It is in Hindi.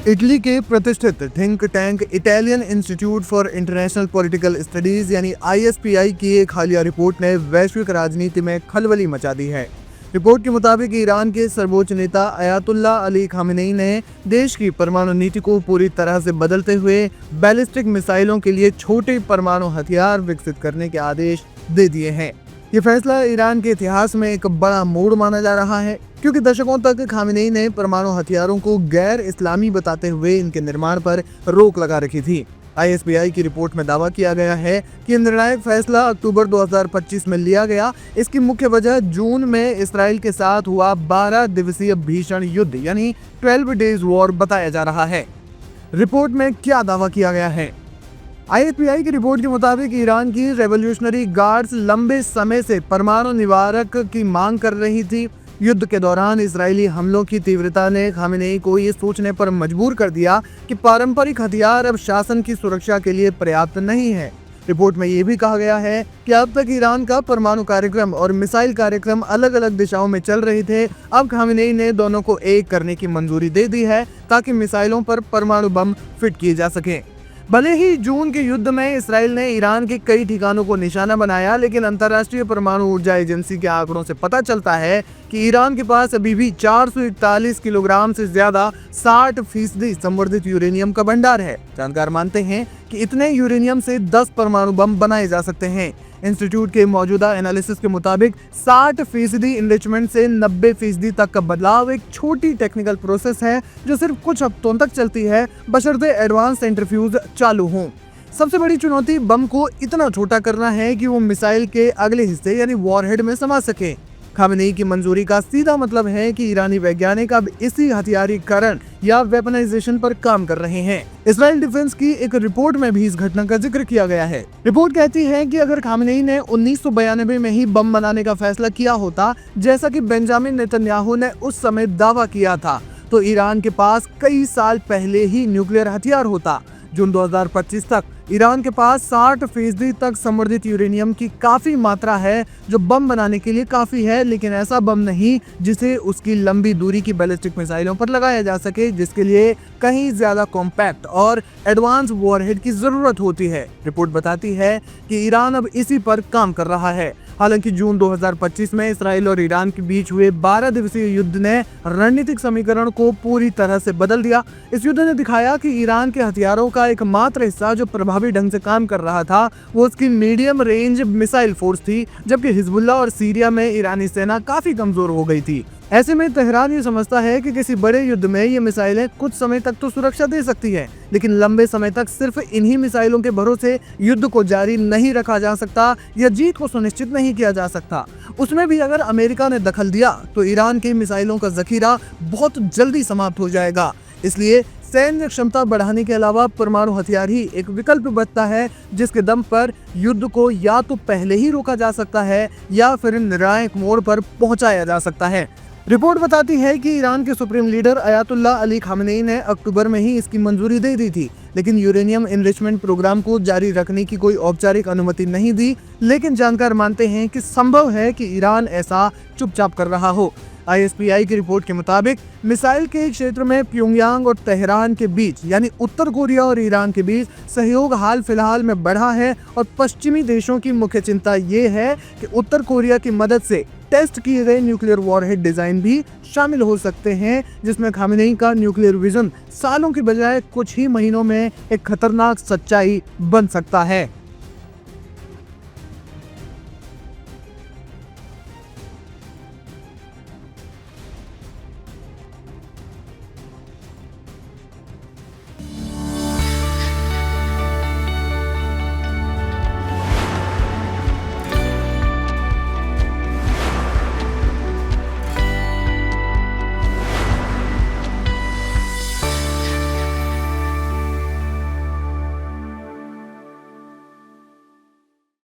इटली के प्रतिष्ठित think tank Italian institute for international political studies यानी ISPI की एक हालिया रिपोर्ट ने वैश्विक राजनीति में खलबली मचा दी है। रिपोर्ट के मुताबिक ईरान के सर्वोच्च नेता अयातुल्ला अली खामेनेई ने देश की परमाणु नीति को पूरी तरह से बदलते हुए बैलिस्टिक मिसाइलों के लिए छोटे परमाणु हथियार विकसित करने के आदेश दे दिए हैं। ये फैसला ईरान के इतिहास में एक बड़ा मोड़ माना जा रहा है, क्योंकि दशकों तक खामेनेई ने परमाणु हथियारों को गैर इस्लामी बताते हुए इनके निर्माण पर रोक लगा रखी थी। ISPI की रिपोर्ट में दावा किया गया है कि निर्णायक फैसला अक्टूबर 2025 में लिया गया। इसकी मुख्य वजह जून में इसराइल के साथ हुआ 12 दिवसीय भीषण युद्ध यानी 12 डेज वॉर बताया जा रहा है। रिपोर्ट में क्या दावा किया गया है? ISPI की रिपोर्ट के मुताबिक ईरान की रेवोल्यूशनरी गार्ड्स लंबे समय से परमाणु निवारक की मांग कर रही थी। युद्ध के दौरान इजरायली हमलों की तीव्रता ने खामेनेई को ये सोचने पर मजबूर कर दिया कि पारंपरिक हथियार अब शासन की सुरक्षा के लिए पर्याप्त नहीं है। रिपोर्ट में यह भी कहा गया है कि अब तक ईरान का परमाणु कार्यक्रम और मिसाइल कार्यक्रम अलग अलग दिशाओं में चल रहे थे। अब खामेनेई ने दोनों को एक करने की मंजूरी दे दी है ताकि मिसाइलों पर परमाणु बम फिट किए जा सकें। भले ही जून के युद्ध में इसराइल ने ईरान के कई ठिकानों को निशाना बनाया, लेकिन अंतर्राष्ट्रीय परमाणु ऊर्जा एजेंसी के आंकड़ों से पता चलता है कि ईरान के पास अभी भी 441 किलोग्राम से ज्यादा 60% संवर्धित यूरेनियम का भंडार है। जानकार मानते हैं कि इतने यूरेनियम से 10 परमाणु बम बनाए जा सकते हैं। इंस्टीट्यूट के मौजूदा एनालिसिस के मुताबिक 60% इनरिचमेंट से 90% तक का बदलाव एक छोटी टेक्निकल प्रोसेस है जो सिर्फ कुछ हफ्तों तक चलती है, बशर्ते एडवांस सेंट्रीफ्यूज चालू हों। सबसे बड़ी चुनौती बम को इतना छोटा करना है कि वो मिसाइल के अगले हिस्से यानी वॉरहेड में समा सके। खामेनेई की मंजूरी का सीधा मतलब है कि ईरानी वैज्ञानिक अब इसी हथियारीकरण या वेपनाइजेशन पर काम कर रहे हैं। इजराइल डिफेंस की एक रिपोर्ट में भी इस घटना का जिक्र किया गया है। रिपोर्ट कहती है कि अगर खामेनेई ने 1992 में ही बम बनाने का फैसला किया होता, जैसा कि बेंजामिन नेतन्याहू ने उस समय दावा किया था, तो ईरान के पास कई साल पहले ही न्यूक्लियर हथियार होता। जून 2025 तक ईरान के पास 60% तक संवर्धित यूरेनियम की काफी मात्रा है जो बम बनाने के लिए काफी है, लेकिन ऐसा बम नहीं जिसे उसकी लंबी दूरी की बैलिस्टिक मिसाइलों पर लगाया जा सके, जिसके लिए कहीं ज्यादा कॉम्पैक्ट और एडवांस वॉरहेड की जरूरत होती है। रिपोर्ट बताती है कि ईरान अब इसी पर काम कर रहा है। हालांकि जून 2025 में इसराइल और ईरान के बीच हुए 12 दिवसीय युद्ध ने रणनीतिक समीकरण को पूरी तरह से बदल दिया। इस युद्ध ने दिखाया कि ईरान के हथियारों का एकमात्र हिस्सा जो प्रभावी ढंग से काम कर रहा था वो उसकी मीडियम रेंज मिसाइल फोर्स थी, जबकि हिजबुल्लाह और सीरिया में ईरानी सेना काफी कमजोर हो गई थी। ऐसे में तेहरान ये समझता है कि किसी बड़े युद्ध में ये मिसाइलें कुछ समय तक तो सुरक्षा दे सकती है, लेकिन लंबे समय तक सिर्फ इन्हीं मिसाइलों के भरोसे युद्ध को जारी नहीं रखा जा सकता या जीत को सुनिश्चित नहीं किया जा सकता। उसमें भी अगर अमेरिका ने दखल दिया तो ईरान के मिसाइलों का जखीरा बहुत जल्दी समाप्त हो जाएगा। इसलिए सैन्य क्षमता बढ़ाने के अलावा परमाणु हथियार ही एक विकल्प बचता है, जिसके दम पर युद्ध को या तो पहले ही रोका जा सकता है या फिर निर्णायक मोड़ पर पहुंचाया जा सकता है। रिपोर्ट बताती है कि ईरान के supreme leader Ayatollah Ali Khamenei ने अक्टूबर में ही इसकी मंजूरी दे दी थी, लेकिन यूरेनियम एनरिचमेंट प्रोग्राम को जारी रखने की कोई औपचारिक अनुमति नहीं दी। लेकिन जानकार मानते हैं कि संभव है कि ईरान ऐसा चुपचाप कर रहा हो। ISPI की रिपोर्ट के मुताबिक मिसाइल के क्षेत्र में प्योंगयांग और तेहरान के बीच यानी उत्तर कोरिया और ईरान के बीच सहयोग हाल फिलहाल में बढ़ा है, और पश्चिमी देशों की मुख्य चिंता ये है कि उत्तर कोरिया की मदद से टेस्ट किए गए न्यूक्लियर वॉरहेड डिजाइन भी शामिल हो सकते हैं, जिसमें खामेनेई का न्यूक्लियर विजन सालों की बजाय कुछ ही महीनों में एक खतरनाक सच्चाई बन सकता है।